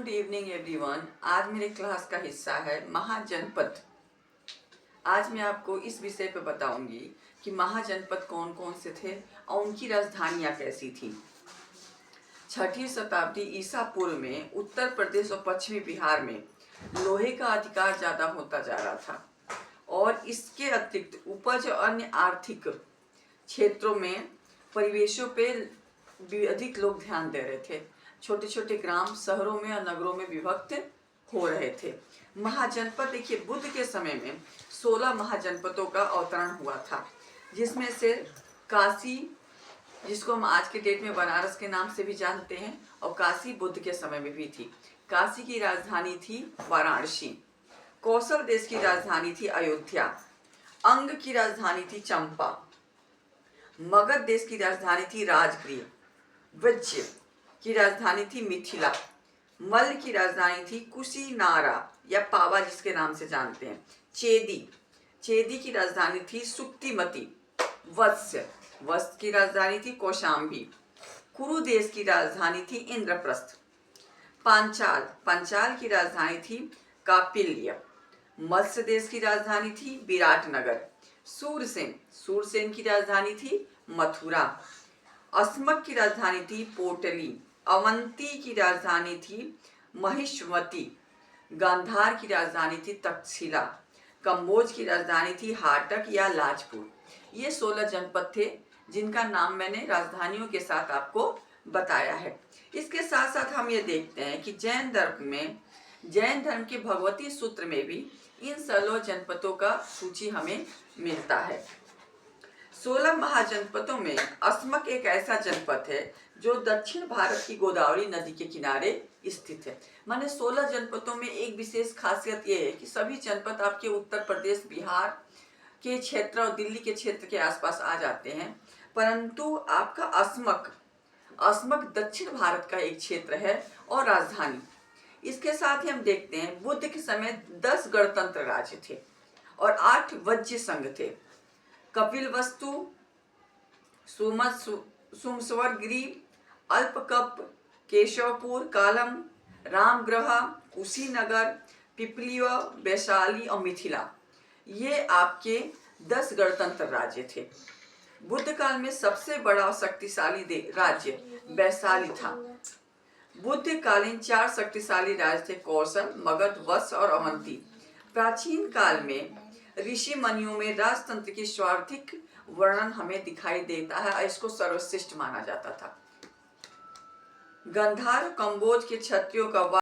Good evening everyone. आज मेरे class का हिस्सा है महाजनपद। आज मैं आपको इस विषय पर बताऊंगी कि महाजनपद कौन कौन से थे और उनकी राजधानियां कैसी थी। 6ठी शताब्दी ईसा पूर्व में उत्तर प्रदेश और पश्चिमी बिहार में लोहे का अधिकार ज़्यादा होता जा रहा था और इसके अतिरिक्त उपज और अन्य आर्थिक क्षेत्रों में परिवेशों पे अधिक लोग ध्यान दे रहे थे। छोटे छोटे ग्राम शहरों में और नगरों में विभक्त हो रहे थे। महाजनपद देखिए, बुद्ध के समय में 16 महाजनपदों का अवतरण हुआ था, जिसमें से काशी, जिसको हम आज के डेट में बनारस के नाम से भी जानते हैं, और काशी बुद्ध के समय में भी थी। काशी की राजधानी थी वाराणसी। कौशल देश की राजधानी थी अयोध्या। अंग की राजधानी थी चंपा। मगध देश की राजधानी थी राजगृह। वज्र की राजधानी थी मिथिला। मल्ल की राजधानी थी कुशीनारा या पावा, जिसके नाम से जानते हैं। चेदी की राजधानी थी सुक्तिमती। वत्स की राजधानी थी कौशाम्बी। कुरु देश की राजधानी थी इंद्रप्रस्थ। पांचाल की राजधानी थी कापिल्य। मत्स्य देश की राजधानी थी विराटनगर। सूरसेन की राजधानी थी मथुरा। अस्मक की राजधानी थी पोटली। अवंती की राजधानी थी महिष्मती। गांधार की राजधानी थी तक्षशिला। कंबोज की राजधानी थी हाटक या लाजपुर। ये 16 जनपद थे जिनका नाम मैंने राजधानियों के साथ आपको बताया है। इसके साथ साथ हम ये देखते हैं कि जैन धर्म के भगवती सूत्र में भी इन 16 जनपदों का सूची हमें मिलता है। 16 महाजनपदों में अस्मक एक ऐसा जनपद है जो दक्षिण भारत की गोदावरी नदी के किनारे स्थित है। माने 16 जनपदों में एक विशेष खासियत यह है कि सभी जनपद आपके उत्तर प्रदेश, बिहार के क्षेत्र और दिल्ली के क्षेत्र के आसपास आ जाते हैं, परंतु आपका अस्मक दक्षिण भारत का एक क्षेत्र है और राजधानी। इसके साथ ही हम देखते हैं बुद्ध के समय 10 गणतंत्र राज्य थे और 8 वज्र संघ थे। कपिलवस्तु, सोमश्वरगिरी, अल्पकप, केशवपुर, कालम, रामगृह, कुशीनगर, पिपलिय, वैशाली और मिथिला, ये आपके 10 गणतंत्र राज्य थे। बुद्ध काल में सबसे बड़ा और शक्तिशाली राज्य वैशाली था। बुद्धकालीन 4 शक्तिशाली राज्य थे: कौशल, मगध, वत्स और अवंती। प्राचीन काल में ऋषि मुनियों में राजतंत्र की स्वार्थिक वर्णन हमें दिखाई देता है और इसको सर्वश्रेष्ठ माना जाता था। गांधार कंबोज के क्षत्रियों का